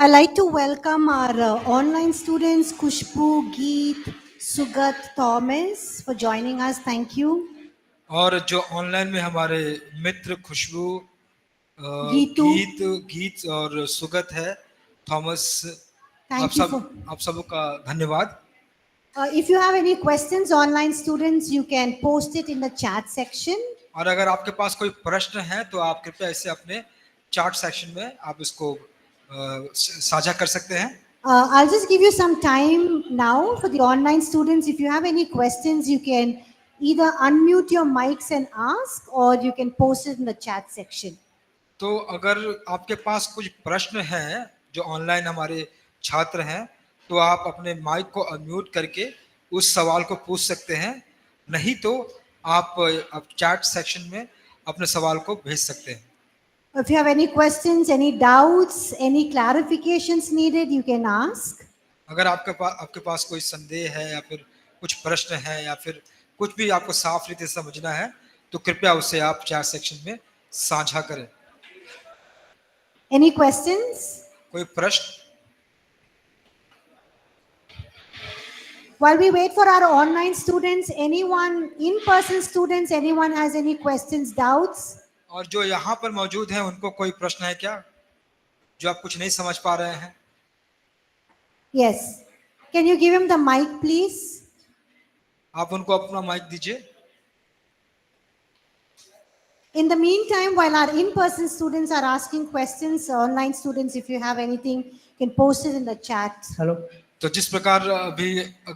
I'd like to welcome our online students, Kushbu, Geet, Sugat, Thomas, for joining us. Thank you. और जो online में हमारे मित्र खुशबू, गीतू। गीत और सुगत है, थॉमस, Thank you for. आप सबका धन्यवाद। If you have any questions, online students, you can post it in the chat section. और अगर आपके पास कोई प्रश्न है तो आप कृपया इसे अपने चैट सेक्शन में आप इसको साझा कर सकते हैं। I'll just give you some time now for the online students. If you have any questions, you can either unmute your mics and ask, or you can post it in the chat section. तो अगर आपके पास कुछ प्रश्न हैं, जो online हमारे छात्र हैं, तो आप अपने माइक को अनम्यूट करके उस सवाल को पूछ सकते हैं, नहीं तो आप चैट सेक्शन में अपने सवाल को भेज सकते हैं। If you have any questions, any doubts, any clarifications needed, you can ask. अगर आपके पास कोई संदेह है या फिर कुछ प्रश्न है या फिर कुछ भी आपको साफ रीति से समझना है, तो कृपया उसे आप चैट सेक्शन में साझा करें। Any questions? कोई प्रश्न? While we wait for our online students, anyone, in-person students, anyone has any questions, doubts? और जो यहाँ पर मौजूद हैं, उनको कोई प्रश्न है क्या, जो आप कुछ नहीं समझ पा रहे हैं? Yes. Can you give him the mic, please? आप उनको अपना माइक दीजिए। In the meantime, while our in-person students are asking questions, online students, if you have anything, can post it in the chat. Hello. तो जिस प्रकार अभी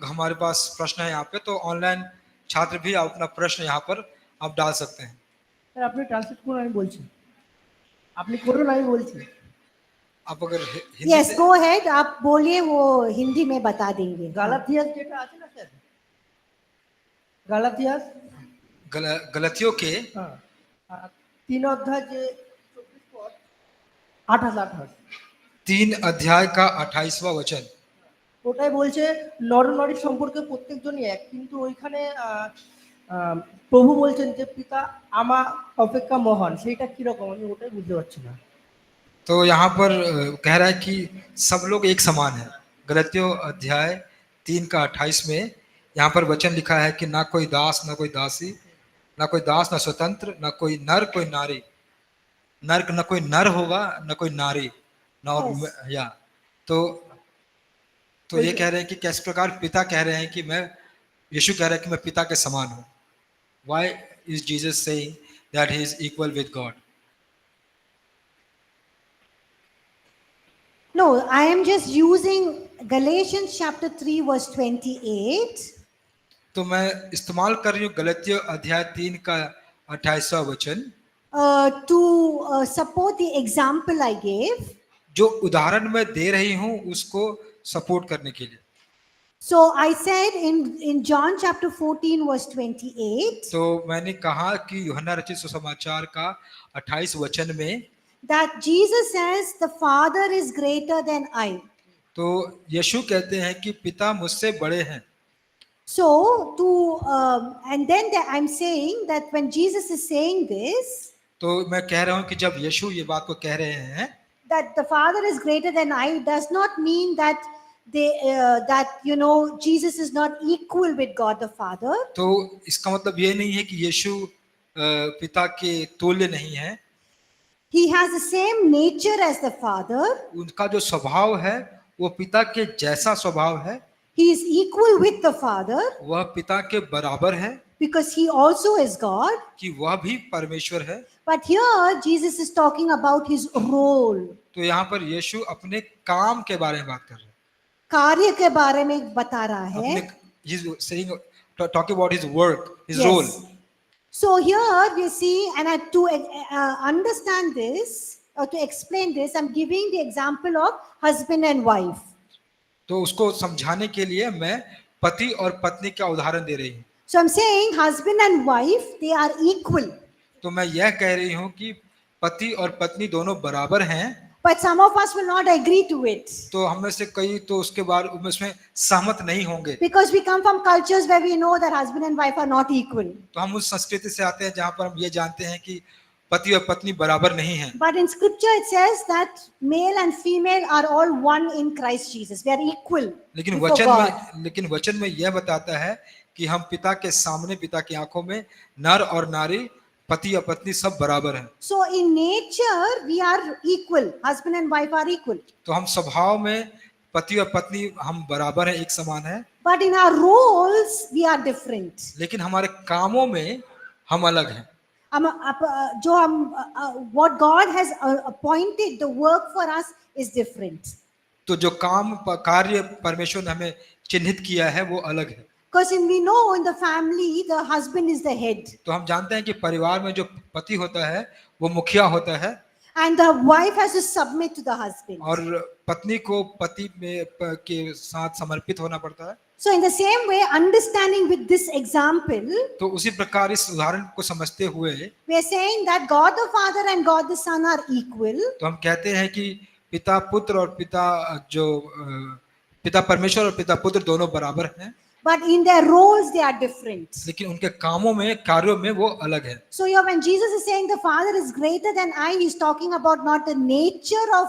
हमारे पास प्रश्न है यहाँ पे, तो ऑनलाइन छात्र भी अपना प्रश्न यहाँ पर आप डाल सकते हैं। सर आपने ट्रांसलेट करो, আমি বলছি, আপনি করুন, আমি বলছি। आप अगर Yes, go ahead. आप बोलिए, वो हिंदी में बता देंगे। গালাতিয়াস যেটা আছে না স্যার, গালাতিয়াস गलतियों के 3 অধ্যায় যে 24 পদ 28 3 अध्याय का 28वां वचन, ওটাই বলছে নরনারী সম্পর্কে প্রত্যেকজনই এক, কিন্তু ওইখানে প্রভু বলছেন যে পিতা আমা অপেক্ষা মহান, সেটা কি রকম আমি ওটাই বুঝতে পারছি না। तो यहाँ पर कह रहा है कि सब लोग एक समान है। गलतियों अध्याय 3 का 28 में यहाँ पर वचन लिखा है कि ना कोई दास ना कोई दासी, ना कोई दास ना स्वतंत्र, ना कोई नर कोई नारी, नर ना कोई नर होगा ना कोई नारी ना। या तो ये कह रहे हैं कि किस प्रकार पिता कह रहे हैं कि मैं, यीशु कह रहा है कि मैं पिता के समान हूँ। Why is Jesus saying that he is equal with God? No, I am just using Galatians chapter 3 verse 28. तो मैं इस्तेमाल कर रही हूँ गलतियों अध्याय 3 का 28वां वचन, to support the example I gave. जो उदाहरण मैं दे रही हूँ उसको सपोर्ट करने के लिए। So I said in John chapter 14 verse 28. तो मैंने कहा कि यूहन्ना रचित सुसमाचार का 28 वचन में that Jesus says the Father is greater than I. तो यीशु कहते हैं कि पिता मुझसे बड़े हैं। So and then I'm saying that when Jesus is saying this, तो मैं कह रहा हूँ कि जब यीशु ये बात को कह रहे हैं that the Father is greater than I, does not mean that that Jesus is not equal with God the Father. तो इसका मतलब ये नहीं है कि यीशु पिता के तुल्य नहीं है। He has the same nature as the Father. उनका जो स्वभाव है वो पिता के जैसा स्वभाव है। He is equal with the Father. वह पिता के बराबर है। Because he also is God. कि वह भी परमेश्वर है। But here Jesus is talking about his role. तो यहाँ पर यीशु अपने काम के बारे में बात कर रहे हैं। कार्य के बारे में बता रहा है। He's saying, talking about his work, his yes. role. So here we see, and to understand this or to explain this, I'm giving the example of husband and wife. तो उसको समझाने के लिए मैं पति और पत्नी का उदाहरण दे रही हूँ। So I'm saying husband and wife, they are equal. तो मैं यह कह रही हूँ कि पति और पत्नी दोनों बराबर हैं। But some of us will not agree to it. तो हम में से कई तो उसके बाद उसमें सहमत नहीं होंगे। Because we come from cultures where we know that husband and wife are not equal. तो हम उस संस्कृति से आते हैं जहाँ पर हम ये जानते हैं कि पति और पत्नी बराबर नहीं हैं। But in scripture it says that male and female are all one in Christ Jesus. We are equal लेकिन before वचन God. में लेकिन वचन में यह बताता है कि हम पिता के सामने, पिता की आंखों में नर और नारी, पति और पत्नी सब बराबर हैं। So in nature we are equal. Husband and wife are equal. तो हम स्वभाव में पति और पत्नी हम बराबर हैं, एक समान है। But in our roles we are different. लेकिन हमारे कामों में हम अलग हैं। जो हम what God has appointed the work for us is different. तो जो कार्य परमेश्वर ने हमें चिन्हित किया है वो अलग है। Because we know in the family the husband is the head तो हम जानते हैं कि परिवार में जो पति होता है वो मुखिया होता है, and the wife has to submit to the husband. और पत्नी को पति के साथ समर्पित होना पड़ता है। So in the same way, understanding with this example, तो उसी प्रकार इस उदाहरण को समझते हुए we are saying that God the Father and God the Son are equal. तो हम कहते हैं कि पिता पुत्र और पिता परमेश्वर और पिता पुत्र दोनों बराबर हैं, But in their roles they are different. लेकिन उनके कामों में, कार्यों में वो अलग है। So here when Jesus is saying the Father is greater than I, he's talking about not the nature of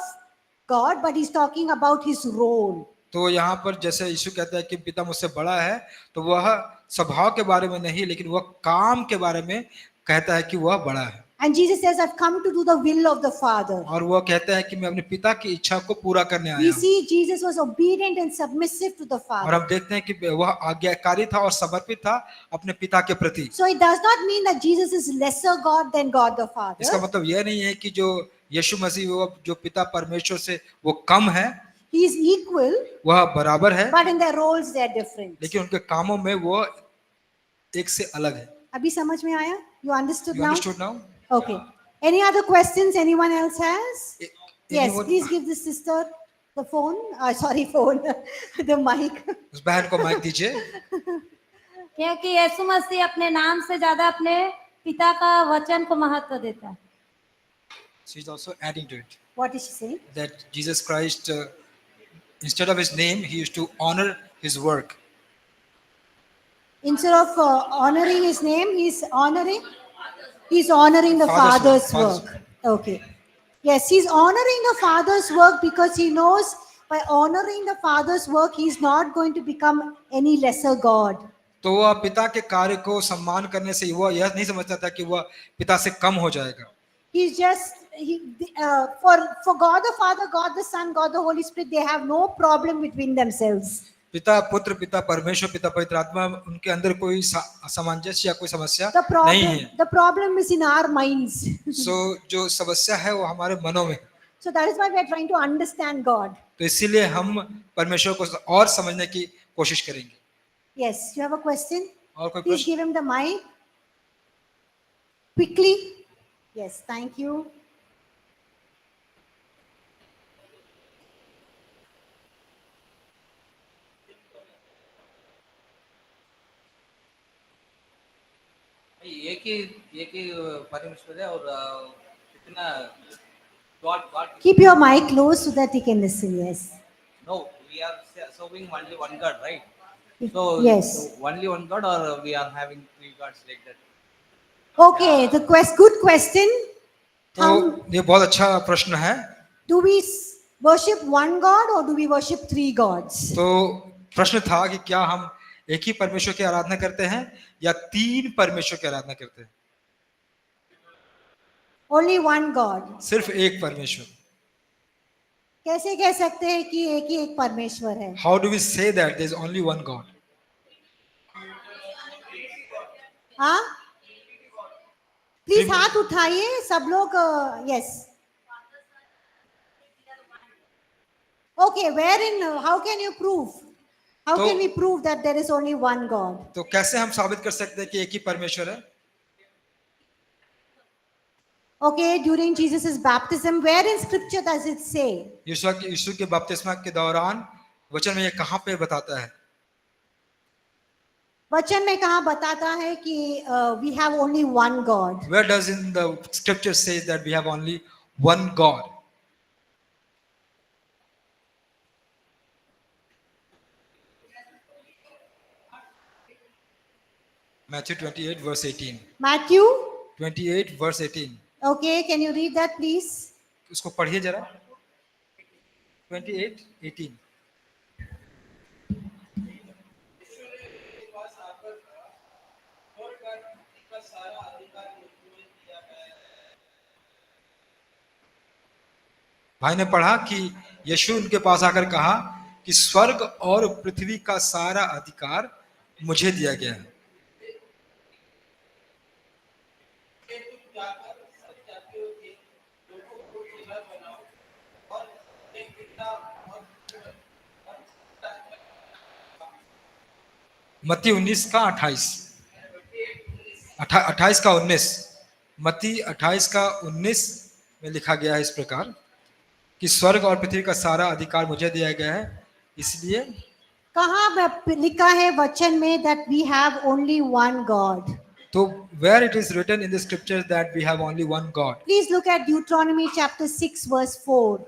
God, but he's talking about his role. तो यहाँ पर जैसे यीशु कहता है कि पिता मुझसे बड़ा है, तो वह स्वभाव के बारे में नहीं, लेकिन वह काम के बारे में कहता है कि वह बड़ा है। And Jesus says, I've come to do the will of the Father. और वह कहता है कि मैं अपने पिता की इच्छा को पूरा करने आया We हूँ। see Jesus was obedient and submissive to the और Father. हम देखते हैं कि वह आज्ञाकारी था और समर्पित था अपने पिता के प्रति। So it does not mean that Jesus is lesser God than God the Father. इसका मतलब यह नहीं है कि जो यीशु मसीह वो जो पिता परमेश्वर से वो कम है, He is equal, वह बराबर है, but in their roles they are different. लेकिन उनके कामों में वो एक से अलग है। अभी समझ में आया? You understood You now? understood now? Okay. Any other questions anyone else has? Yes, Anyone- please give the sister the phone. Phone, the mic. उस बहन को माइक दीजिए। क्योंकि यीशु मसीह अपने नाम से ज्यादा अपने पिता का वचन को महत्व देता है। She is also adding to it What is she saying? that Jesus Christ, instead of his name, he used to honor his work. Instead of honoring his name, he's honoring the Father's Father's work. work. Okay. Yes, he's honoring the Father's work because he knows by honoring the Father's work, he's not going to become any lesser God. तो वह पिता के कार्य को सम्मान करने से वह यह नहीं समझता था कि वह पिता से कम हो जाएगा। He's just for God the Father, God the Son, God the Holy Spirit, they have no problem between themselves. पिता पुत्र, पिता परमेश्वर, पिता पवित्र आत्मा, उनके अंदर कोई असमंजस या कोई समस्या The नहीं है। problem is in our minds. जो समस्या है वो हमारे मनों में। So that is why we are trying to understand God. तो इसीलिए हम परमेश्वर को और समझने की कोशिश करेंगे। Yes, you have a question? और कोई Please प्रश्न? give him the mic. Quickly. Yes, thank you. एक ही परमेश्वर है और कितना God Keep your mic close so that he can listen. Yes. No we are serving only one God right so Yes. Only one God और we are having three gods like that Okay, good question. तो ये बहुत अच्छा प्रश्न है। Do we worship one God or do we worship three gods? तो प्रश्न था कि क्या हम एक ही परमेश्वर की आराधना करते हैं या तीन परमेश्वर की आराधना करते हैं? Only one God. सिर्फ एक परमेश्वर। कैसे कह सकते हैं कि एक ही एक परमेश्वर है? How do we say that there is only one God? हाँ? प्लीज हाथ उठाइए सब लोग. Yes. Okay, wherein? How can you prove? How तो- can we prove that there is only one God? तो कैसे हम साबित कर सकते हैं कि एक ही परमेश्वर है? Okay, during Jesus' baptism, where in scripture does it say? यीशु के बपतिस्मा के दौरान वचन में ये कहाँ पे बताता है? वचन में कहाँ बताता है कि we have only one God? Where does in the scripture says that we have only one God? Matthew 28 verse 18. Matthew 28 verse 18. Okay, can you read that please? उसको पढ़िए जरा 28:18 भाई ने पढ़ा कि यीशु उनके पास आकर कहा कि स्वर्ग और पृथ्वी का सारा अधिकार मुझे दिया गया है। मत्ती 19 का 28 28 का 19 मत्ती 28 का 19 में लिखा गया है इस प्रकार कि स्वर्ग और पृथ्वी का सारा अधिकार मुझे दिया गया है, इसलिए कहाँ लिखा है वचन में that we have only one God? तो where it is written in the scriptures that we have only one God. Please look at Deuteronomy chapter 6 verse 4.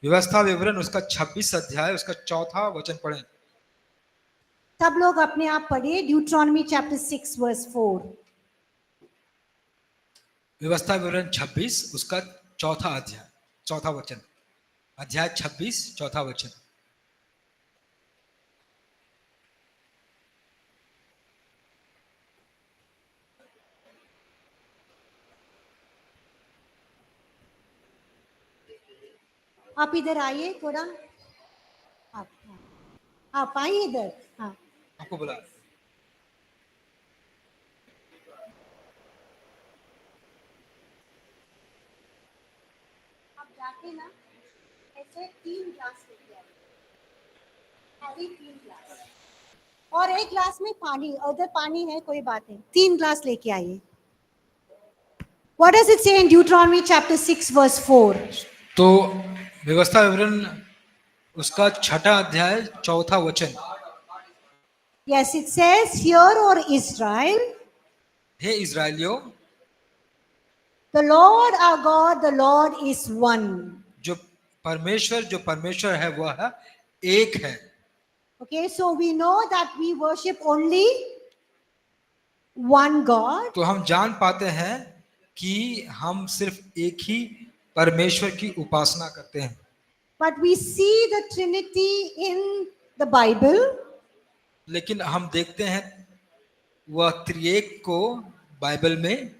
व्यवस्था विवरण उसका 26 अध्याय उसका 4था वचन पढ़ें। सब लोग अपने आप पढ़िए Deuteronomy chapter 6 verse 4. व्यवस्था विवरण 26 उसका 4था अध्याय 4था वचन, अध्याय 26 4था वचन। आप इधर आइए थोड़ा, आप आइए इधर। हाँ, आपको बोला आप जाके ना ऐसे 3 ग्लास लेके आइए, खाली 3 ग्लास, और एक ग्लास में पानी, उधर पानी है कोई बात नहीं, 3 ग्लास लेके आइए। What does it say in Deuteronomy chapter 6 verse 4? तो व्यवस्था विवरण उसका 6ठा अध्याय 4था वचन। Yes, it says, "Hear, O Israel, hey इजराइलियों, the Lord our God, the Lord is one." जो परमेश्वर है वह एक है। Okay, so we know that we worship only one God, तो हम जान पाते हैं कि हम सिर्फ एक ही परमेश्वर की उपासना करते हैं, but we see the Trinity in the Bible. लेकिन हम देखते हैं वह त्रिएक को बाइबल में।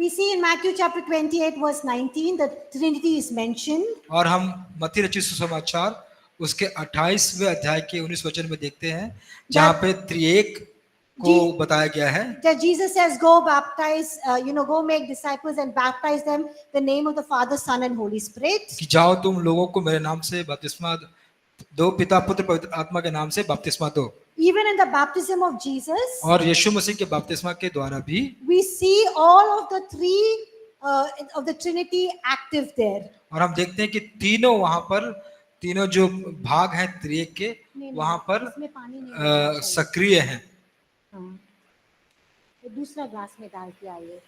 We see in Matthew chapter 28 verse 19 the Trinity is mentioned. और हम मत्ती रचित सुसमाचार उसके 28वें अध्याय के 19 वचन में देखते हैं जहाँ पे त्रिएक को जी- बताया गया है That Jesus says, "Go baptize, go make disciples and baptize them in the name of the Father, Son, and Holy Spirit." कि जाओ तुम लोगों को मेरे नाम से बपतिस्मा दो, पिता पुत्र पवित्र आत्मा के नाम से बपतिस्मा दो। Even in the baptism of Jesus, और यीशु मसीह के बपतिस्मा के द्वारा भी we see all of the three of the Trinity active there. और हम देखते हैं कि तीनों वहां पर तीनों जो भाग हैं त्रिएक के वहां पर इसमें पानी नहीं होना चाहिए। सक्रिय हैं। हाँ। तो दूसरा ग्लास में डाल के आइए।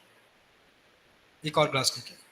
एक और ग्लास लेके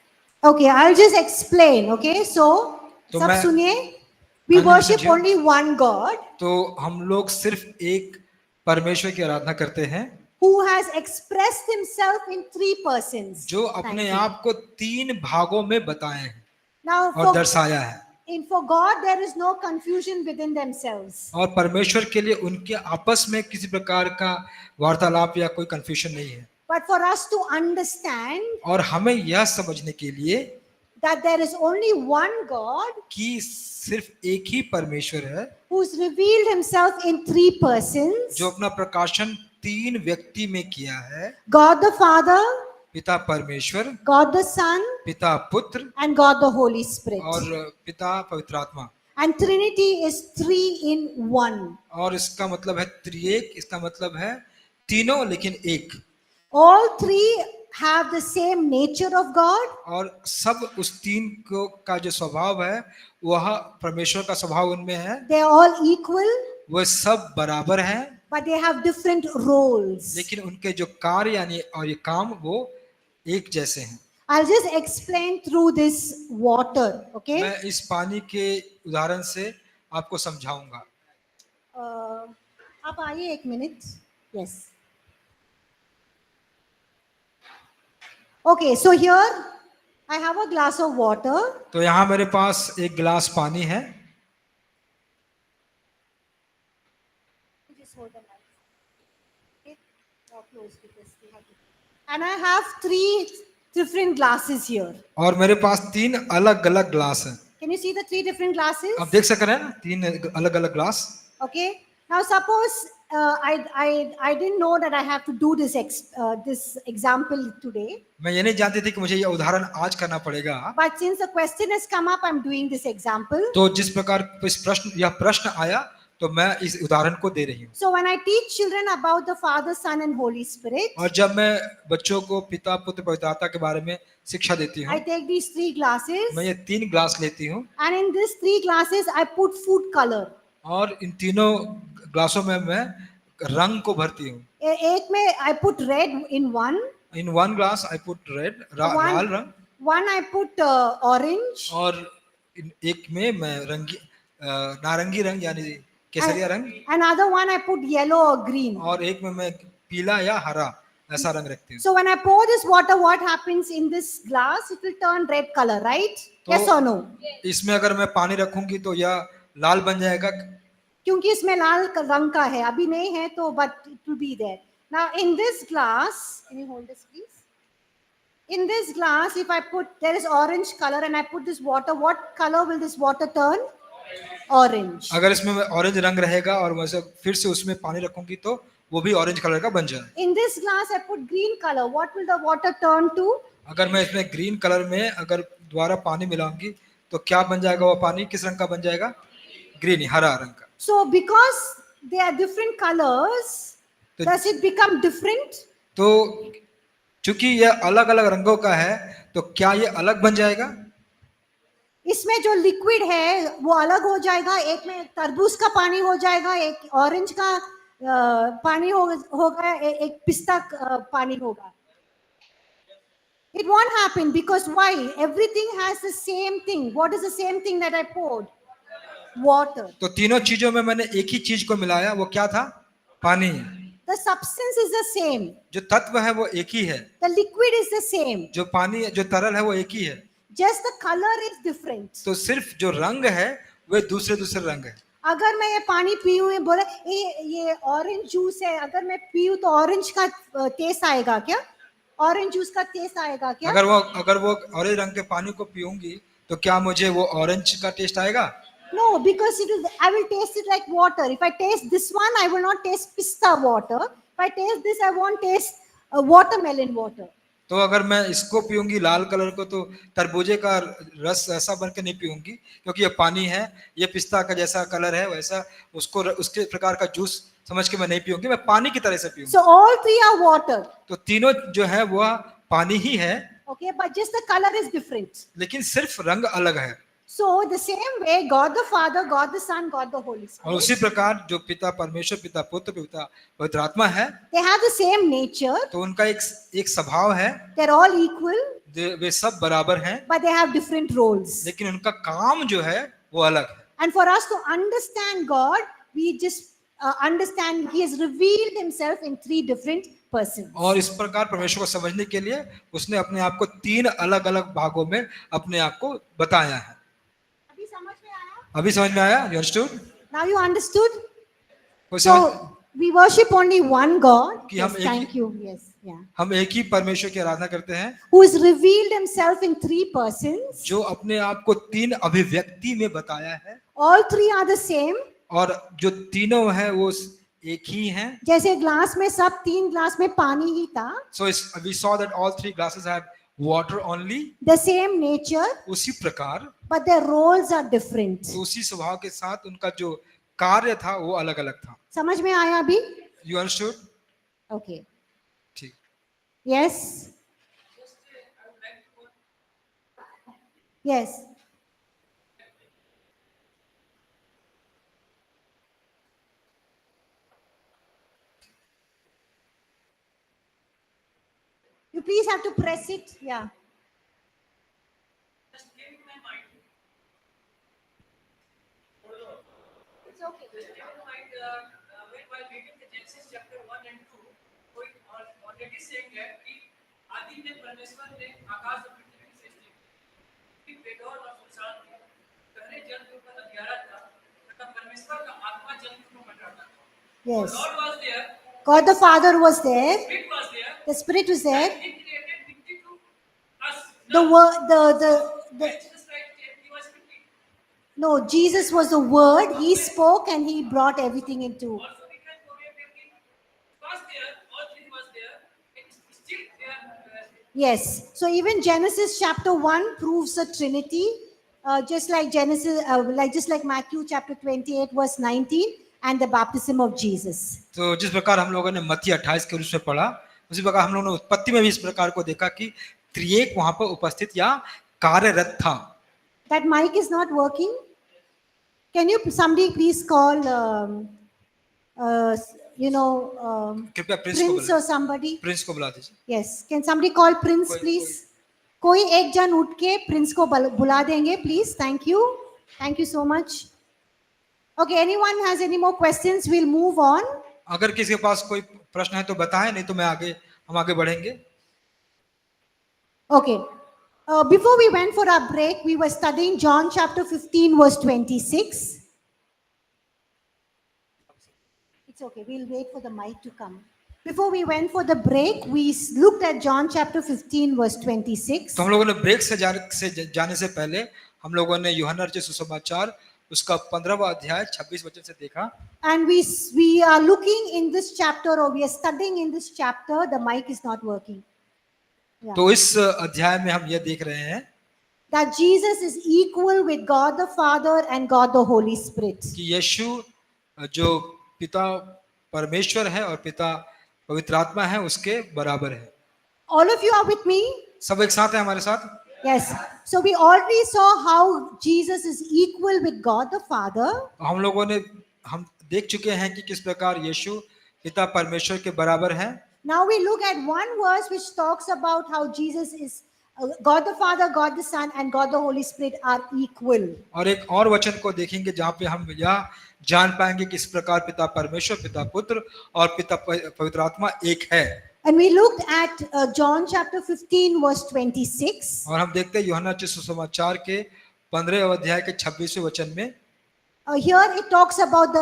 Okay, I'll just explain. Okay, so तो सब मैं- सुनिए। We कान में worship समझिए। only one God तो हम लोग सिर्फ एक परमेश्वर की आराधना करते हैं who has expressed himself in 3 persons. जो अपने Thank you. आप को 3 भागों में बताए हैं Now, और दर्शाया है। for God, there is no confusion within themselves. और परमेश्वर के लिए उनके आपस में किसी प्रकार का वार्तालाप या कोई कंफ्यूजन नहीं है। But for us to understand और हमें यह समझने के लिए that there is only one God कि सिर्फ एक ही परमेश्वर है who's revealed himself in 3 persons, जो अपना प्रकाशन 3 व्यक्ति में किया है, God the Father, पिता परमेश्वर, God the Son, पिता पुत्र and God the Holy Spirit. और पिता पवित्र आत्मा। And Trinity is 3 in 1. और इसका मतलब है त्रिएक, इसका मतलब है तीनों लेकिन एक। All 3 have the same nature of God, और सब उस 3 को का जो स्वभाव है वह परमेश्वर का स्वभाव उनमें है। they are all equal, वह सब बराबर हैं, but they have different roles. लेकिन उनके जो कार्य यानी और ये काम वो एक जैसे हैं। I'll just explain through this water, okay? मैं इस पानी के उदाहरण से आपको समझाऊंगा। आप आइए 1 minute. Yes. Okay, so here I have a glass of water. तो यहाँ मेरे पास एक गिलास पानी है Just hold the mic. Okay, draw close because we have to. And I have 3 different glasses here. और मेरे पास 3 अलग अलग ग्लास हैं। Can you see the 3 different glasses? आप देख सक रहे हैं ना 3 अलग अलग glass. Okay. Now suppose I didn't know that I have to do this this example today. मैं ये नहीं जानती थी कि मुझे ये उदाहरण आज करना पड़ेगा, But since the question has come up, I'm doing this example. तो जिस प्रकार यह प्रश्न आया तो मैं इस उदाहरण को दे रही हूँ। So when I teach children about the Father, Son and Holy Spirit, और जब मैं बच्चों को पिता पुत्र पवित्र आत्मा के बारे में शिक्षा देती I हूँ, take these 3 glasses, मैं ये 3 ग्लास लेती हूँ and in these 3 glasses I put food color. और इन तीनों ग्लासों में मैं रंग को भरती हूँ। एक में I put red in one. In 1 glass I put red, लाल रंग, One I put orange. और एक में मैं नारंगी रंग यानी केसरिया रंग, Another one I put yellow or green. और एक में मैं पीला या हरा ऐसा रंग रखती हूँ। So when I pour this water, what happens in this glass? It will turn red color, right? Yes or no? इसमें अगर मैं पानी रखूंगी तो यह लाल बन जाएगा, क्योंकि इसमें लाल रंग का है, अभी नहीं है तो but it will be there. Now in this glass, can you hold this please? In this glass, if I put, there is orange color and I put this water, what color will this water turn? Orange. अगर इसमें orange रंग रहेगा और मैं फिर से उसमें पानी रखूंगी तो वो भी ऑरेंज कलर का बन जाए। In this glass, I put green color. What will the water turn to? अगर मैं इसमें ग्रीन कलर में अगर दोबारा पानी मिलाऊंगी तो क्या बन जाएगा? वो पानी किस रंग का बन जाएगा? ग्रीन, हरा रंग का। So because they are different colors, तो- does it become different? तो चूंकि यह अलग अलग रंगों का है तो क्या ये अलग बन जाएगा? इसमें जो लिक्विड है वो अलग हो जाएगा, एक में तरबूज का पानी हो जाएगा, एक ऑरेंज का पानी होगा, एक पिस्ता पानी होगा. It won't happen because why? Everything has the same thing. What is the same thing that I poured? Water. तो तीनों चीजों में मैंने एक ही चीज को मिलाया, वो क्या था? पानी। The substance is the same. जो तत्व है वो एक ही है, The liquid is the same. जो पानी जो तरल है वो एक ही है, Just the color is different. तो सिर्फ जो रंग है वे दूसरे दूसरे रंग है। अगर मैं ये पानी पीऊं, ये बोले ये ऑरेंज जूस है, अगर मैं पीऊं तो ऑरेंज का टेस्ट आएगा क्या? ऑरेंज जूस का टेस्ट आएगा क्या? अगर वो ऑरेंज रंग के पानी को पीऊंगी तो क्या मुझे वो ऑरेंज का टेस्ट आएगा? No, because I will taste it like water. If I taste this one, I will not taste pista water. If I taste this, I won't taste watermelon water. तो अगर मैं इसको पीऊंगी लाल कलर को तो तरबूजे का रस ऐसा बन के नहीं पीऊंगी, क्योंकि ये पानी है, ये पिस्ता का जैसा कलर है वैसा उसको उसके प्रकार का जूस समझ के मैं नहीं पीऊंगी, मैं पानी की तरह से पीऊंगी। So all 3 are water. तो तीनों जो है वह पानी ही है, Okay, but just the color is different. लेकिन सिर्फ रंग अलग है। So the same way, God the Father, God the Son, God the Holy और Spirit, उसी प्रकार जो पिता परमेश्वर, पिता पुत्र, पिता पवित्र आत्मा है, they have the same nature. तो उनका एक स्वभाव है, They're all equal, वे सब बराबर हैं, but they have different roles. लेकिन उनका काम जो है वो अलग है। And for us to understand God, we just understand He has revealed Himself in 3 different persons. और इस प्रकार परमेश्वर को समझने के लिए उसने अपने आप को 3 अलग अलग भागों में अपने आप को बताया है। अभी समझ में आया? अभी समझ में आया? You understood? Now you understood? कोई समझ? So we worship only one God. कि हम Yes, एक ही- thank you. Yes, yeah. हम एक ही परमेश्वर की आराधना करते हैं Who has revealed Himself in 3 persons. जो अपने आप को 3 अभिव्यक्ति में बताया है, All 3 are the same. और जो तीनों है वो एक ही हैं। जैसे ग्लास में सब 3 ग्लास में पानी ही था. So we saw that all 3 glasses had water only. The same nature, उसी प्रकार but their roles are different. तो उसी स्वभाव के साथ उनका जो कार्य था वो अलग अलग था। समझ में आया अभी? You understood? Okay. ठीक। Yes. Yes. You please have to press it. Yeah. It's okay. While reading the Genesis chapter 1 and 2, so it already saying that आदि में परमेश्वर ने आकाश और पृथ्वी की सृष्टि की, बेडौल और सुनसान थी, गहरे जल के ऊपर अंधियारा था, तथा परमेश्वर का आत्मा जल में मंडरा था। Yes. Lord was there, God the Father was there. Spirit was there, The Spirit was there. He created beauty to us. The word, the When Jesus Christ came, He was beauty. no, Jesus was the Word. He spoke and He brought everything into. Also, we can forget that He was there, all three was there, and still there. Yes. So even Genesis chapter 1 proves a Trinity, just like just like Matthew chapter 28 verse 19 and the baptism of Jesus. तो जिस प्रकार हम लोगों ने मत्ती 28 के रूप में पढ़ा, उसी प्रकार हम लोगों ने उत्पत्ति में भी इस प्रकार को देखा कि त्रिएक वहां पर उपस्थित या कार्यरत था। That mic is not working. Can you somebody please call, कृपया Prince or somebody? प्रिंस को बुला दीजिए। Yes. Can somebody call Prince, please? कोई एक जन उठ के प्रिंस को बुला देंगे, please. Thank you. Thank you so much. Okay, anyone has any more questions? We'll move on. अगर किसी के पास कोई प्रश्न है तो बताएं, नहीं तो हम आगे बढ़ेंगे। Okay. Before we went for our break, we were studying John chapter 15, verse 26. It's okay. We'll wait for the mic to come. Before we went for the break, we looked at John chapter 15, verse 26. तो हम लोगों ने break से जाने से पहले हम लोगों ने यूहन्ना रचित सुसमाचार उसका 15वां अध्याय 26 वचन से देखा। And we are looking in this chapter, or we are studying in this chapter. The mic is not working. Yeah. तो इस अध्याय में हम ये देख रहे हैं That Jesus is equal with God the Father and God the Holy Spirit. कि यीशु जो पिता परमेश्वर है और पिता पवित्र आत्मा है उसके बराबर है। All of you are with me? सब एक साथ है हमारे साथ। Yes. So we already saw how Jesus is equal with God the Father. हम देख चुके हैं कि किस प्रकार यीशु पिता परमेश्वर के बराबर है। Now we look at one verse which talks about how Jesus is God the Father, God the Son, and God the Holy Spirit are equal. और एक और वचन को देखेंगे जहाँ पे हम यह जान पाएंगे किस प्रकार पिता परमेश्वर, पिता पुत्र और पिता पवित्र आत्मा एक है। And we looked at John chapter 15 verse 26. और हम देखते हैं यूहन्ना रचित सुसमाचार के 15वें अध्याय के 26वें वचन में Here it talks about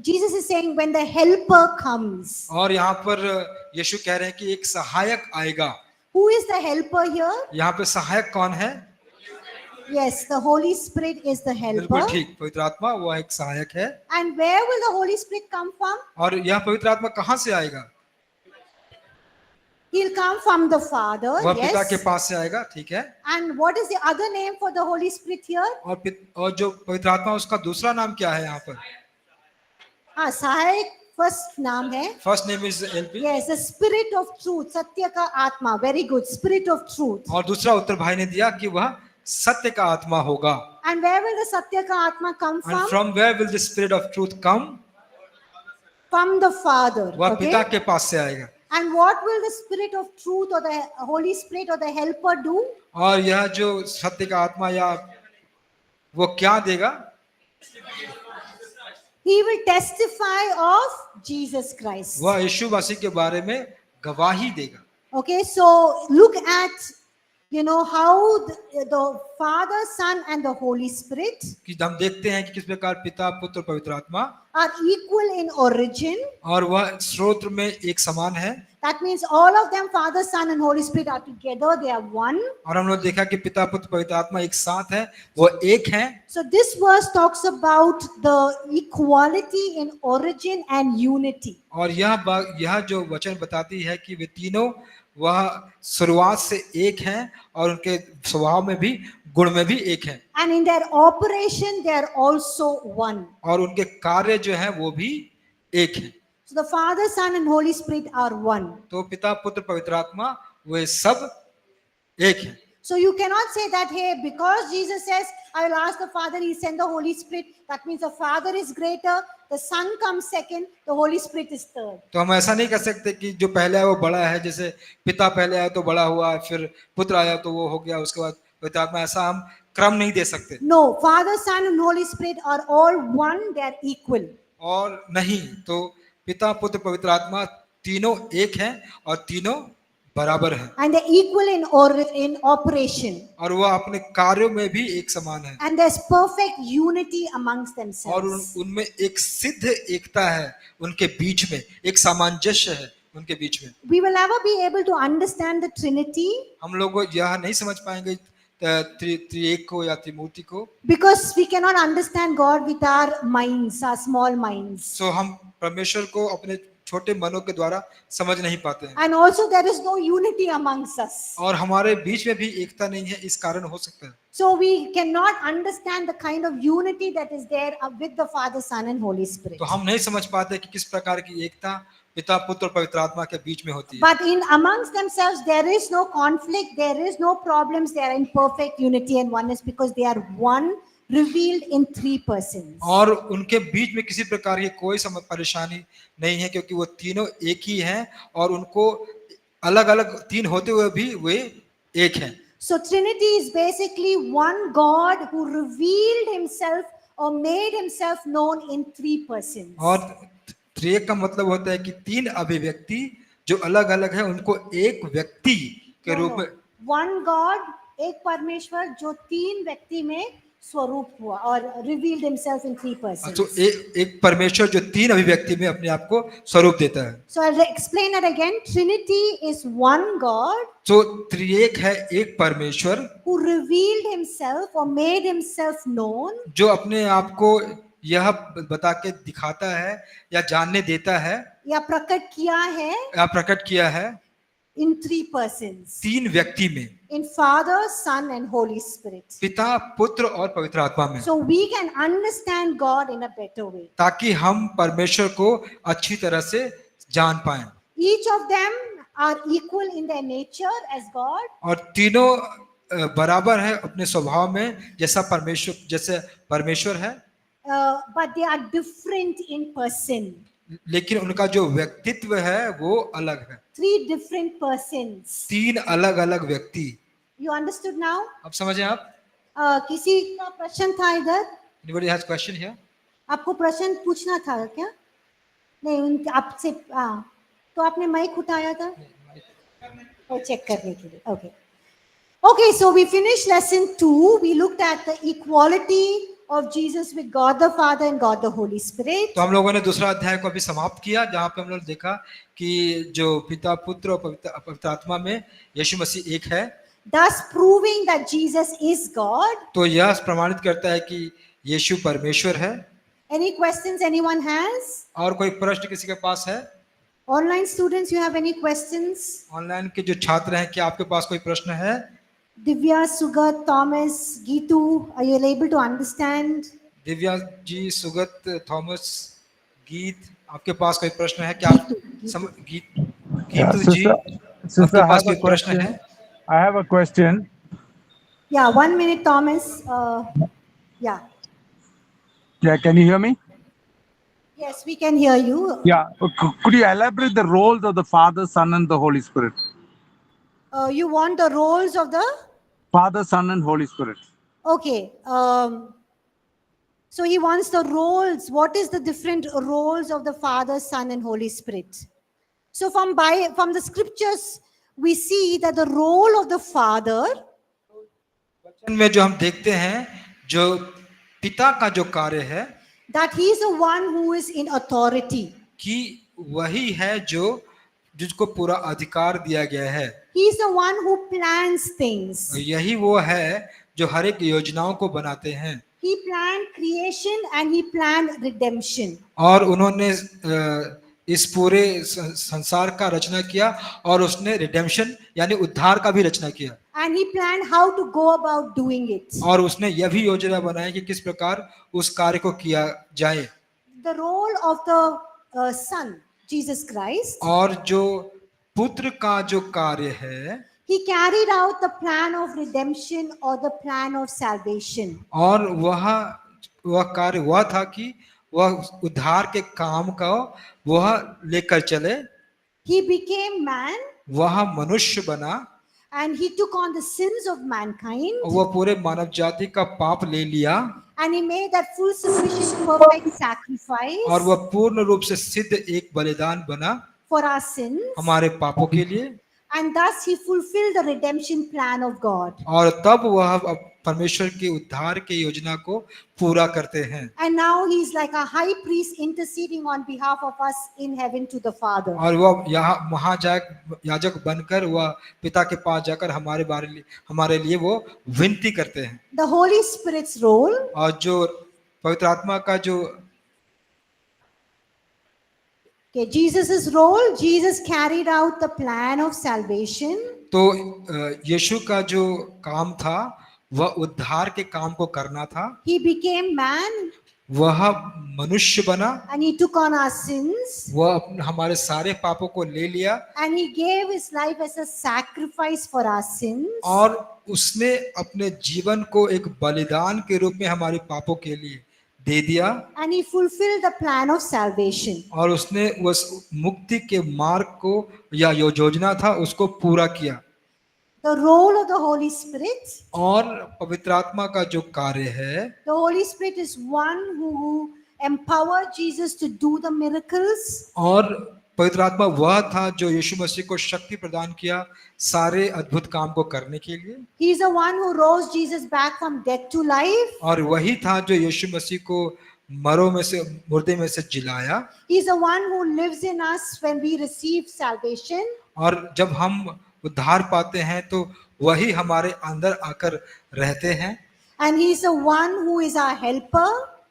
Jesus is saying when the helper comes. और यहाँ पर यीशु कह रहे हैं कि एक सहायक आएगा। Who is the helper here? यहाँ पे सहायक कौन है? Yes, the Holy Spirit is the helper. बिल्कुल ठीक, पवित्र आत्मा वो एक सहायक है। And where will the Holy Spirit come from? और यह पवित्र आत्मा कहाँ से आएगा? He'll come from the Father. वह पिता के Yes. पास से आएगा, ठीक है। And what is the other name for the Holy Spirit here? और जो पवित्र आत्मा उसका दूसरा नाम क्या है यहाँ पर? हाँ, सहायक first नाम है. First name is LP. Yes, the Spirit of Truth, सत्य का आत्मा. Very good, Spirit of Truth. और दूसरा उत्तर भाई ने दिया कि वह सत्य का आत्मा होगा। And where will the सत्य का आत्मा come And from? from where will the spirit of truth come? From the Father. वह Okay? पिता के पास से आएगा। And what will the Spirit of Truth or the Holy Spirit or the Helper do? और यह जो सत्य का आत्मा या वो क्या देगा? He will testify of Jesus Christ. वह यीशु मसीह के बारे में गवाही देगा। Okay, so look at how the Father, Son, and the Holy Spirit कि हम देखते हैं कि किस प्रकार पिता, पुत्र, पवित्र आत्मा are equal in origin. और वह स्रोत में एक समान है। That means all of them, Father, Son, and Holy Spirit, are together. They are one. और हम लोग देखा कि पिता, पुत्र, पवित्र आत्मा एक साथ है, वो एक है। So this verse talks about the equality in origin and unity. और यह जो वचन बताती है कि वे तीनों वह शुरुआत से एक हैं और उनके स्वभाव में भी, गुण में भी एक हैं। And in their operation, they are also one. और उनके कार्य जो है वो भी एक हैं। So the Father, Son, and Holy Spirit are one. तो पिता, पुत्र, पवित्र आत्मा वे सब एक हैं। So you cannot say that, hey, because Jesus says, I will ask the Father, He send the Holy Spirit. That means the Father is greater, the Son comes second, the Holy Spirit is third. तो हम ऐसा नहीं कर सकते कि जो पहले है वो बड़ा है, जैसे पिता पहले आया तो बड़ा हुआ, फिर पुत्र आया तो वो हो गया, उसके बाद पवित्र आत्मा, ऐसा हम क्रम नहीं दे सकते। No, Father, Son, and Holy Spirit are all one, they are equal. और नहीं तो पिता, पुत्र, पवित्र आत्मा तीनों एक हैं और तीनों बराबर है and they're equal in operation, और वह अपने कार्यों में भी एक समान है and there's perfect unity amongst और themselves. उनमें एक सिद्ध एकता है उनके बीच में एक सामंजस्य है उनके बीच में We will never be able to understand the Trinity हम लोग यह नहीं समझ पाएंगे त्रिएक को या त्रिमूर्ति को because we cannot understand God with our minds, our small minds. सो हम परमेश्वर को अपने छोटे मनों के द्वारा समझ नहीं पाते हैं And also there is no unity amongst us. और हमारे बीच में भी एकता नहीं है इस कारण हो सकता है So we cannot understand the kind of unity that is there with the Father, Son and Holy Spirit. तो हम नहीं समझ पाते कि किस प्रकार की एकता पिता पुत्र और पवित्र आत्मा के बीच में होती है But in amongst themselves, there is no conflict, there is no problems, they are in perfect unity and oneness because they are one, revealed in three persons. और उनके बीच में किसी प्रकार की कोई परेशानी नहीं है क्योंकि वो तीनों एक ही हैं और उनको अलग अलग तीन होते हुए भी वे एक हैं So Trinity is basically one God who revealed himself or made himself known in three persons. और त्रिएक का मतलब होता है कि तीन अभिव्यक्ति जो अलग अलग है उनको एक व्यक्ति के रूप में One God, एक परमेश्वर जो तीन व्यक्ति में स्वरूप हुआ और revealed himself in three persons. तो एक परमेश्वर जो तीन अभिव्यक्ति में अपने आप को स्वरूप देता है So I'll explain it again. Trinity is one God तो त्रिएक है एक परमेश्वर who revealed himself or made himself known जो अपने आप को यह बता के दिखाता है या जानने देता है या प्रकट किया है या प्रकट किया है in three persons. तीन व्यक्ति में In Father, Son and Holy Spirit. पिता पुत्र और पवित्र आत्मा में So we can understand God in a better way. ताकि हम परमेश्वर को अच्छी तरह से जान पाएं Each of them are equal in their nature as God, और तीनों बराबर है अपने स्वभाव में जैसे परमेश्वर है but they are different in person. लेकिन उनका जो व्यक्तित्व है वो अलग है Three different persons. तीन अलग अलग व्यक्ति You understood now? अब समझे आप किसी का प्रश्न था इधर? Anybody has question here? आपको प्रश्न पूछना था क्या? नहीं उनके आपसे तो आपने माइक उठाया था और चेक करने के लिए. Okay. Okay, so we finished lesson 2. We looked at the equality of Jesus with God the Father and God the Holy Spirit. तो हम लोगों ने दूसरा अध्याय को अभी समाप्त किया जहाँ पे हम लोग देखा कि जो पिता पुत्र और पवित्र आत्मा में यीशु मसीह एक है Thus proving that Jesus is God. तो यह प्रमाणित करता है कि यीशु परमेश्वर है Any questions anyone has? और कोई प्रश्न किसी के पास है Online students, you have any questions? Online के जो छात्र हैं क्या आपके पास कोई प्रश्न है Divya, Sugat, Thomas, Geetu, are you able to understand? Divya ji Sugat Thomas गीत आपके पास कोई प्रश्न है क्या आप गीतू जी Sister, आपके पास कोई प्रश्न है I have a question. Yeah, 1 minute, Thomas. Yeah. Yeah, can you hear me? Yes, we can hear you. Yeah. Could you elaborate the roles of the Father, Son, and the Holy Spirit? You want the roles of the? Father, Son, and Holy Spirit. Okay. So he wants the roles. What is the different roles of the Father, Son, and Holy Spirit? So from the scriptures, we see that the role of the Father, वचन में जो हम देखते हैं जो पिता का जो कार्य है that he is the one who is in authority. कि वही है जो जिसको पूरा अधिकार दिया गया है He is the one who plans things. यही वो है जो हर एक योजनाओं को बनाते हैं He planned creation and he planned redemption. और उन्होंने इस पूरे संसार का रचना किया और उसने रिडेम्पशन यानी उद्धार का भी रचना किया And he planned how to go about doing it. और उसने यह भी योजना बनाई कि किस प्रकार उस कार्य को किया जाए The role of the Son, Jesus Christ, और जो पुत्र का जो कार्य है he carried out the plan of redemption or the plan of salvation. और वह कार्य हुआ था कि वह उद्धार के काम का वह लेकर चले He became man वह मनुष्य बना and he took on the sins of mankind वह पूरे मानव जाति का पाप ले लिया and he made that full sufficient perfect sacrifice और वह पूर्ण रूप से सिद्ध एक बलिदान बना for our sins. हमारे पापों के लिए And thus he fulfilled the redemption plan of God. और तब वह अब परमेश्वर की उद्धार की योजना को पूरा करते हैं। And now he's like a high priest interceding on behalf of us in heaven to the Father. और वह यहाँ महायाजक बनकर वह पिता के पास जाकर हमारे लिए वो विनती करते हैं। The Holy Spirit's role, और जो पवित्र आत्मा का जो okay, Jesus' role, Jesus carried out the plan of salvation. तो यीशु का जो काम था वह उद्धार के काम को करना था। He became man वह मनुष्य बना, and he took on our sins वह हमारे सारे पापों को ले लिया and he gave his life as a sacrifice for our sins. और उसने अपने जीवन को एक बलिदान के रूप में हमारे पापों के लिए दे दिया And he fulfilled the plan of salvation. और उसने उस मुक्ति के मार्ग को या जो योजना था उसको पूरा किया। The role of the Holy Spirit, और पवित्र आत्मा का जो कार्य है, the Holy Spirit is one who empowered Jesus to do the miracles. और पवित्र आत्मा वह था जो यीशु मसीह को शक्ति प्रदान किया सारे अद्भुत काम को करने के लिए। He is the one who rose Jesus back from death to life. और वही था जो यीशु मसीह को मुर्दे में से जिलाया। He is the one who lives in us when we receive salvation. और जब हम उद्धार पाते हैं तो वही हमारे अंदर आकर रहते हैं। And he is the one who is our helper.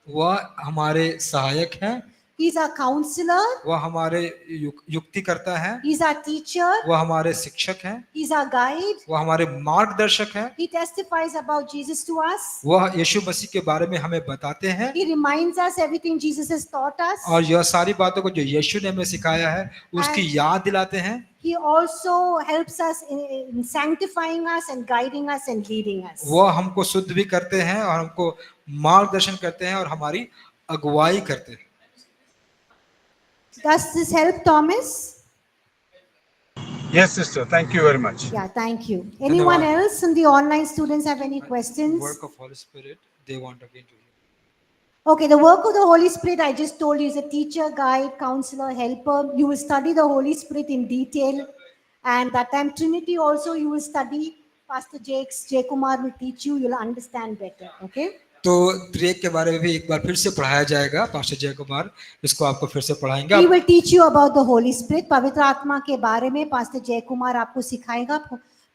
वह हमारे सहायक हैं, He is our counselor. वह हमारे युक्ति करता है, He is our teacher. वह हमारे शिक्षक हैं, He is our guide. वह हमारे मार्गदर्शक हैं, He testifies about Jesus to us. वह यीशु मसीह के बारे में हमें बताते हैं। He reminds us everything Jesus has taught us. और यह सारी बातों को जो यीशु ने हमें सिखाया है उसकी याद दिलाते हैं। He also helps us in sanctifying us and guiding us and leading us. वह हमको शुद्ध भी करते हैं और हमको मार्गदर्शन करते हैं और हमारी अगुवाई करते हैं। Does this help, Thomas? Yes, sister. Thank you very much. Yeah, thank you. Anyone धन्यवाद। else from the online students have any questions? Work of Holy Spirit, they want again to hear. Okay, the work of the Holy Spirit, I just told you, is a teacher, guide, counselor, helper. You will study the Holy Spirit in detail. And that time, Trinity also, you will study. Pastor Jay Kumar will teach you, you'll understand better. Okay? तो त्रिएक के बारे में भी एक बार फिर से पढ़ाया जाएगा। पास्टर जय कुमार इसको आपको फिर से पढ़ाएंगे। He will teach you about the Holy Spirit. पवित्र आत्मा के बारे में पास्टर जय कुमार आपको सिखाएगा।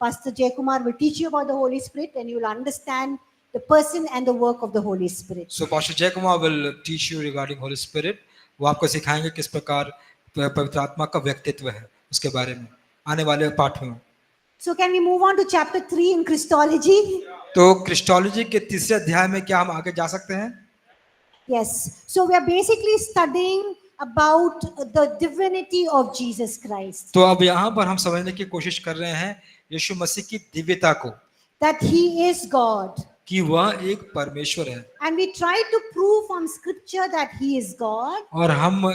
Pastor Jay Kumar will teach you about the Holy Spirit and you will understand the person and the work of the Holy Spirit. So Pastor Jay Kumar will teach you regarding Holy Spirit. वो आपको सिखाएंगे किस प्रकार पवित्र आत्मा का व्यक्तित्व है उसके बारे में आने वाले पाठ में। So can we move on to chapter 3 in Christology? तो क्रिस्टोलॉजी के तीसरे अध्याय में क्या हम आगे जा सकते हैं? Yes. So we are basically studying about the divinity of Jesus Christ. तो अब यहाँ पर हम समझने की कोशिश कर रहे हैं यीशु मसीह की दिव्यता को, That he is God. कि वह एक परमेश्वर है। And we try to prove from scripture that he is God. और हम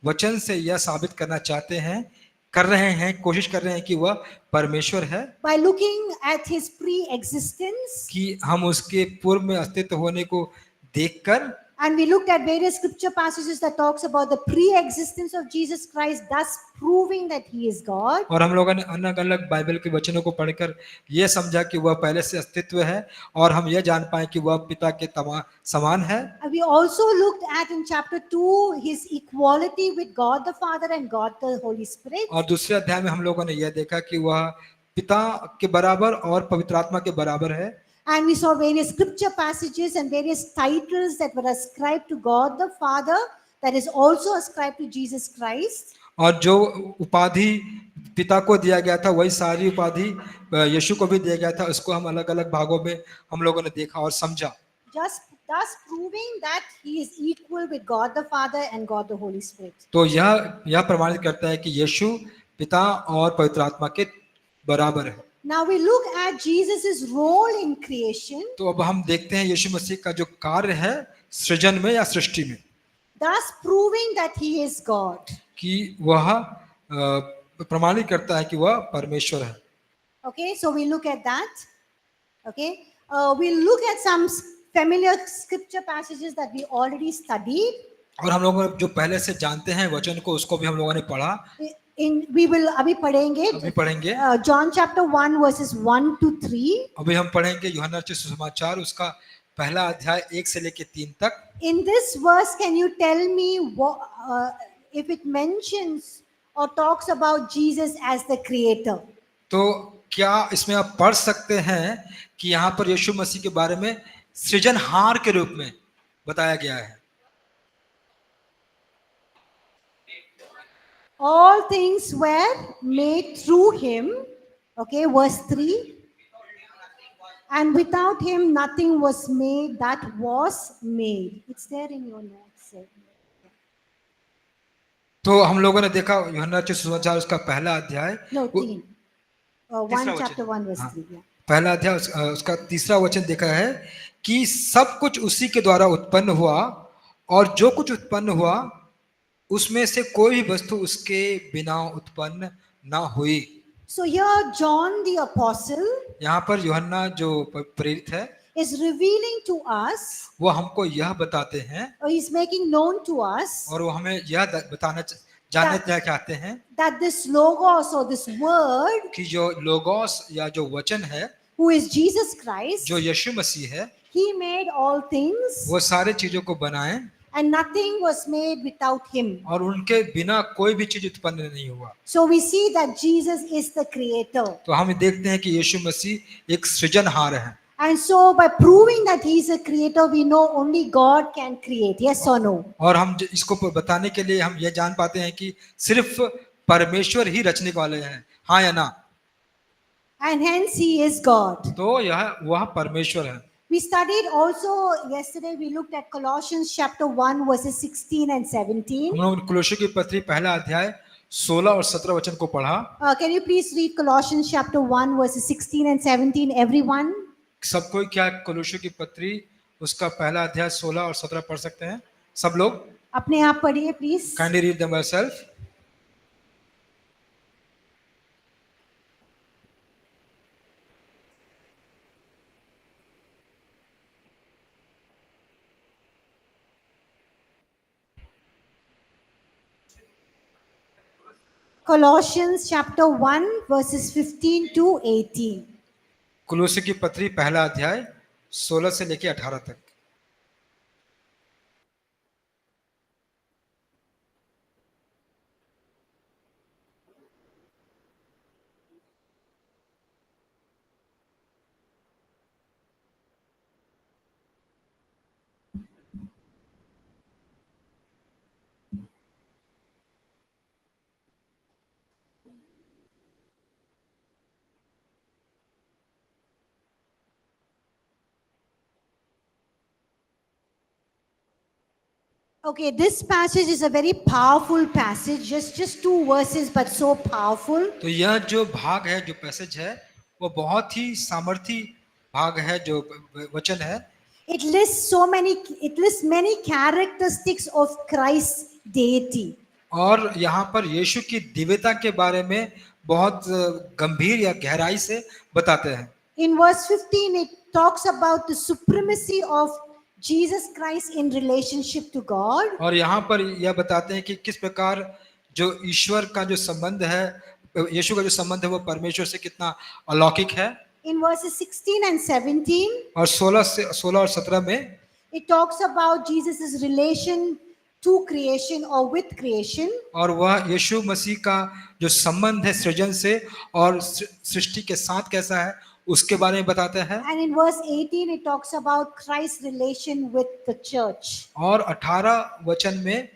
वचन से यह साबित करना चाहते हैं, कर रहे हैं, कोशिश कर रहे हैं कि वह परमेश्वर है, By looking at his pre-existence. कि हम उसके पूर्व में अस्तित्व होने को देखकर, And we looked at various scripture passages that talks about the pre-existence of Jesus Christ, thus proving that he is God. और हम लोगों ने अलग अलग बाइबल के वचनों को पढ़कर यह समझा कि वह पहले से अस्तित्व है और हम यह जान पाए कि वह पिता के समान है। And we also looked at in chapter 2 his equality with God the Father and God the Holy Spirit. और दूसरे अध्याय में हम लोगों ने यह देखा कि वह पिता के बराबर और पवित्र आत्मा के बराबर है। And we saw various scripture passages and various titles that were ascribed to God the Father that is also ascribed to Jesus Christ. और जो उपाधि पिता को दिया गया था वही सारी उपाधि यीशु को भी दिया गया था, उसको हम अलग अलग भागों में हम लोगों ने देखा और समझा। Just thus proving that he is equal with God the Father and God the Holy Spirit. तो यह प्रमाणित करता है कि यीशु पिता और पवित्र आत्मा के बराबर है। Now we look at Jesus' role in creation, तो अब हम देखते हैं यीशु मसीह का जो कार्य है सृजन में या सृष्टि में, thus proving that he is God. कि वह प्रमाणित करता है कि वह परमेश्वर है। Okay, so we look at that. Okay, we'll look at some familiar scripture passages that we already studied. और हम लोग जो पहले से जानते हैं वचन को उसको भी हम लोगों ने पढ़ा। we will अभी पढ़ेंगे अभी पढ़ेंगे John chapter 1 verses 1 to 3. अभी हम पढ़ेंगे यूहन्ना रचित सुसमाचार उसका पहला अध्याय 1 से लेकर 3 तक। In this verse, can you tell me if it mentions or talks about Jesus as the creator? तो क्या इसमें आप पढ़ सकते हैं कि यहाँ पर यीशु मसीह के बारे में सृजनहार के रूप में बताया गया है? All things were made through him. Okay, verse 3. And without him, nothing was made that was made. It's there in your notes. तो हम लोगों ने देखा यूहन्ना रचित सुसमाचार उसका पहला अध्याय No, वो- 3. तीसरा 1 वचन। chapter 1 verse हाँ। 3. Yeah. पहला अध्याय उसका तीसरा वचन देखा है कि सब कुछ उसी के द्वारा उत्पन्न हुआ और जो कुछ उत्पन्न हुआ उसमें से कोई भी वस्तु उसके बिना उत्पन्न ना हुई। So here, John the apostle यहाँ पर यूहन्ना जो प्रेरित है is revealing to us, वो हमको यह बताते हैं or he's making known to us, और वो हमें यह बताना जानना चाहते हैं that this logos or this word, कि जो लोगोस या जो वचन है who is Jesus Christ, जो यीशु मसीह है he made all things वो सारे चीजों को बनाए and nothing was made without him. और उनके बिना कोई भी चीज उत्पन्न नहीं हुआ। So we see that Jesus is the creator. तो हम देखते हैं कि यीशु मसीह एक सृजनहार है And so by proving that he is a creator, we know only God can create. Yes or no? और हम इसको बताने के लिए हम ये जान पाते हैं कि सिर्फ परमेश्वर ही रचने वाले हैं, हाँ या ना? And hence he is God. तो यह वह परमेश्वर है। We studied also yesterday, we looked at Colossians chapter 1 verses 16 and 17. हम लोग कुलोसियों की पत्री पहला अध्याय 16 और 17 वचन को पढ़ा। Can you please read Colossians chapter 1 verses 16 and 17, everyone? सब कोई क्या कुलोसियों की पत्री उसका पहला अध्याय 16 और 17 पढ़ सकते हैं? सब लोग अपने आप पढ़िए please. Kindly read them yourself. Colossians chapter 1 verses 15 to 18. कुलोसियों की पत्री पहला अध्याय 16 से लेके 18 तक। Okay, this passage is a very powerful passage, just 2 verses, but so powerful. तो यह जो भाग है, जो पैसेज है, वो बहुत ही सामर्थी भाग है, जो वचन है। It lists many characteristics of Christ's deity. और यहाँ पर यीशु की दिव्यता के बारे में बहुत गंभीर या गहराई से बताते हैं। In verse 15, it talks about the supremacy of Jesus Christ in relationship to God. और यहाँ पर यह बताते हैं कि किस प्रकार जो ईश्वर का जो संबंध है, यीशु का जो संबंध है, वो परमेश्वर से कितना अलौकिक है। In verses 16 and 17, और 16 और 17 में it talks about Jesus' relation to creation or with creation. और वह यीशु मसीह का जो संबंध है सृजन से और सृष्टि के साथ कैसा है, उसके बारे में बताते हैं। And in verse 18, it talks about Christ's relation with the church. और 18 वचन में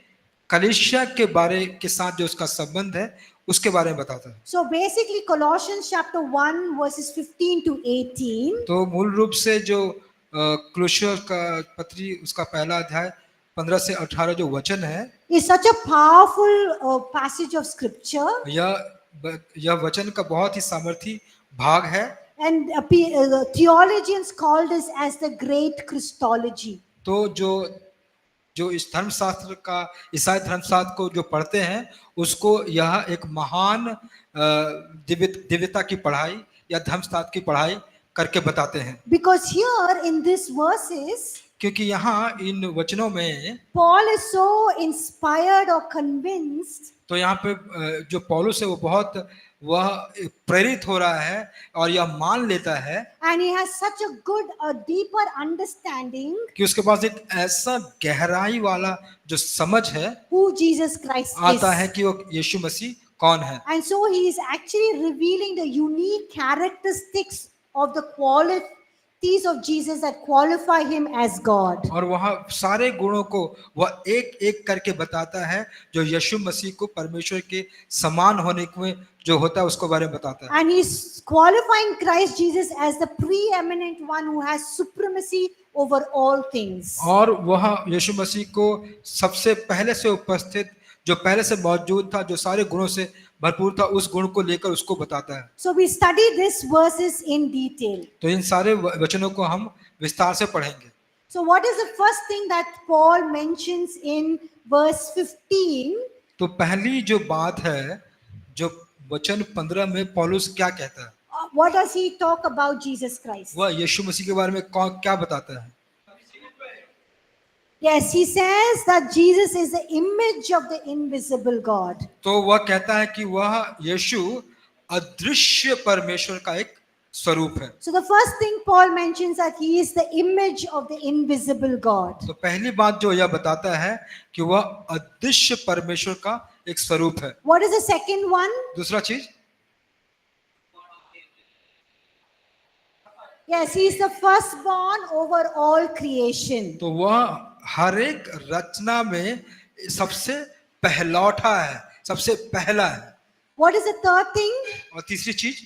कलीसिया के बारे के साथ जो उसका संबंध है, उसके बारे में बताता है। So basically, Colossians chapter 1 verses 15 to 18 तो मूल रूप से जो कुलोसियों का पत्री उसका पहला अध्याय 15 से 18 जो वचन है, is such a powerful passage of scripture. यह वचन का बहुत ही सामर्थी भाग है। And theologians called this as the great Christology. तो जो इस धर्मशास्त्र का, ईसाई धर्मशास्त्र को जो पढ़ते हैं, उसको यह एक महान दिव्यता की पढ़ाई या धर्मशास्त्र की पढ़ाई करके बताते हैं। Because here in these verses, क्योंकि यहाँ इन वचनों में Paul is so inspired or convinced तो यहाँ पे जो पौलुस है वो बहुत वह प्रेरित हो रहा है और यह मान लेता है and he has such a good, a deeper understanding कि उसके पास एक ऐसा गहराई वाला जो समझ है who Jesus Christ आता है is. कि वो यीशु मसीह कौन है। And so he is actually revealing the unique characteristics of the qualities of Jesus that qualify him as God. और वहाँ सारे गुणों को वह एक एक करके बताता है जो यीशु मसीह को परमेश्वर के समान होने में जो होता है उसको बारे में बताता है। And he's qualifying Christ Jesus as the preeminent one who has supremacy over all things. और वह यीशु मसीह को सबसे पहले से उपस्थित जो पहले से मौजूद था जो सारे गुणों से भरपूर था उस गुण को लेकर उसको बताता है। So we study these verses in detail. तो इन सारे वचनों को हम विस्तार से पढ़ेंगे। So what is the first thing that Paul mentions in verse 15? तो पहली जो बात है जो वचन 15 में पौलुस क्या कहता है What does he talk about Jesus Christ? वह यीशु मसीह के बारे में क्या बताता है। Yes, he says that Jesus is the image of the invisible God. तो वह कहता है कि वह यीशु अदृश्य परमेश्वर का एक स्वरूप है। So the first thing Paul mentions that he is the image of the invisible God. तो पहली बात जो यह बताता है कि वह अदृश्य परमेश्वर का एक स्वरूप है। What is the second one? दूसरा चीज Yes, he is the firstborn over all creation. तो वह हर एक रचना में सबसे पहलौठा है, सबसे पहला है। What is the third thing? और तीसरी चीज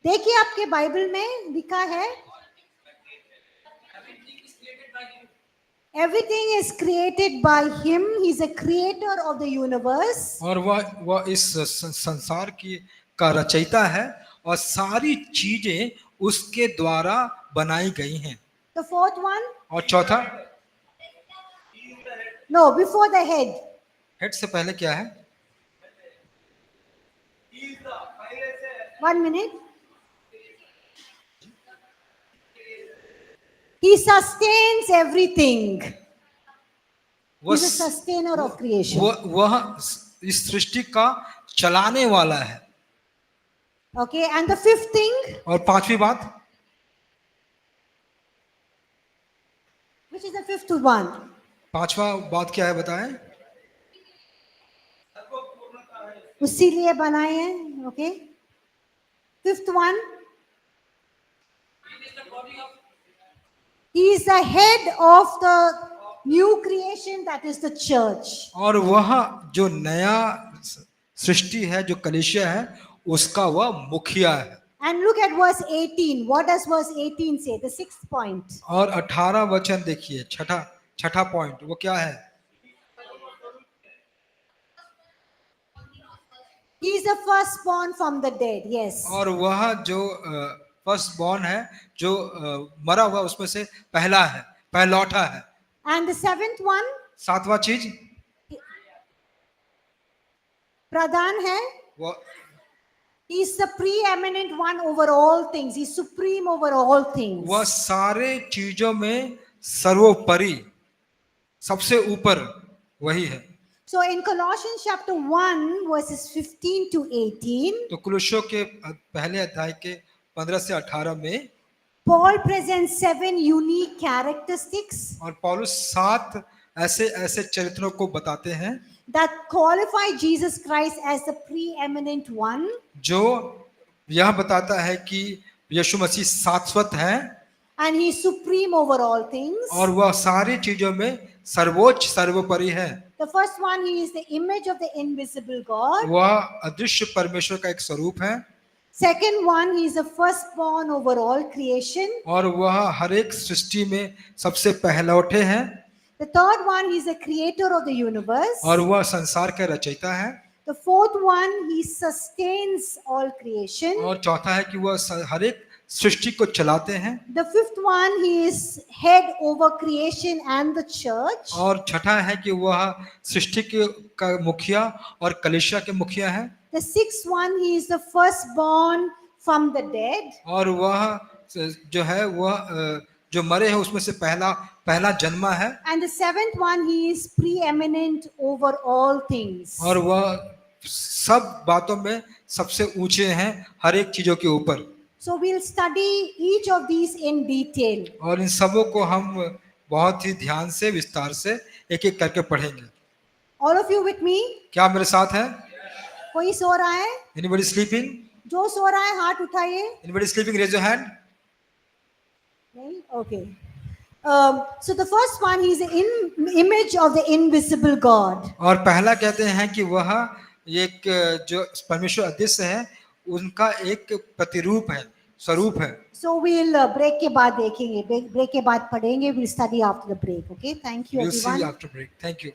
देखिए आपके बाइबल में लिखा है everything is created by him. He is a creator of the universe. और वह इस संसार की का रचयिता है और सारी चीजें उसके द्वारा बनाई गई हैं। The fourth one? और चौथा No, before the head. Head से पहले क्या है? 1 minute. He sustains everything. वह He's a sustainer of creation. वह इस सृष्टि का चलाने वाला है। Okay, and the fifth thing, और पांचवी बात which is the fifth one? पांचवा बात क्या है बताएं? उसी लिए बनाए हैं. Okay. Fifth one, he is the head of the new creation, that is the church. और वह जो नया सृष्टि है जो कलीसिया है उसका वह मुखिया है। And look at verse 18. What does verse 18 say? The sixth point. और 18 वचन देखिए, छठा पॉइंट वो क्या है? He is the firstborn from the dead. Yes. और वह जो फर्स्ट बॉर्न है जो मरा हुआ उसमें से पहला है, पहलौठा है। And the seventh one, सातवां चीज प्रधान है. वो He is the preeminent one over all things. He is supreme over all things. वह सारे चीजों में सर्वोपरि सबसे ऊपर वही है। So in Colossians chapter 1 verses 15 to 18, तो कुलुस्सियों के पहले अध्याय के 15 से 18 में Paul presents 7 unique characteristics और पौलुस 7 ऐसे चरित्रों को बताते हैं that qualify Jesus Christ as the preeminent one. जो यह बताता है कि यीशु मसीह शाश्वत है And he is supreme over all things. और वह सारी चीजों में सर्वोच्च सर्वोपरि है। The first one, he is the image of the invisible God. वह अदृश्य परमेश्वर का एक स्वरूप है Second one, he is the firstborn over all creation. और वह हर एक सृष्टि में सबसे पहलौठे हैं The third one, he is the creator of the universe. और वह संसार का रचयिता है The fourth one, he sustains all creation. और चौथा है कि वह हर एक सृष्टि को चलाते हैं The fifth one, he is head over creation and the church. और छठा है कि वह सृष्टि का मुखिया और कलीसिया के मुखिया है The sixth one, he is the firstborn from the dead. और वह जो है वह जो मरे हैं उसमें से पहला जन्मा है, And the seventh one, he is preeminent over all things. और वह सब बातों में सबसे ऊंचे हैं, हर एक चीजों के ऊपर। So we'll study each of these in detail. और इन सबों को हम बहुत ही ध्यान से, विस्तार से एक एक करके पढ़ेंगे। All of you with me? क्या मेरे साथ है? कोई सो रहा है? Anybody sleeping? जो सो रहा है हाथ उठाइए। Anybody sleeping? Raise your hand. नहीं? Okay. So the first one, he is the image of the invisible God. और पहला कहते हैं कि वह एक जो परमेश्वर अदृश्य है उनका एक प्रतिरूप है, स्वरूप है। So we'll break के बाद देखेंगे, break के बाद पढ़ेंगे, we'll study after the break. Okay, thank you We'll see everyone. after break. Thank you.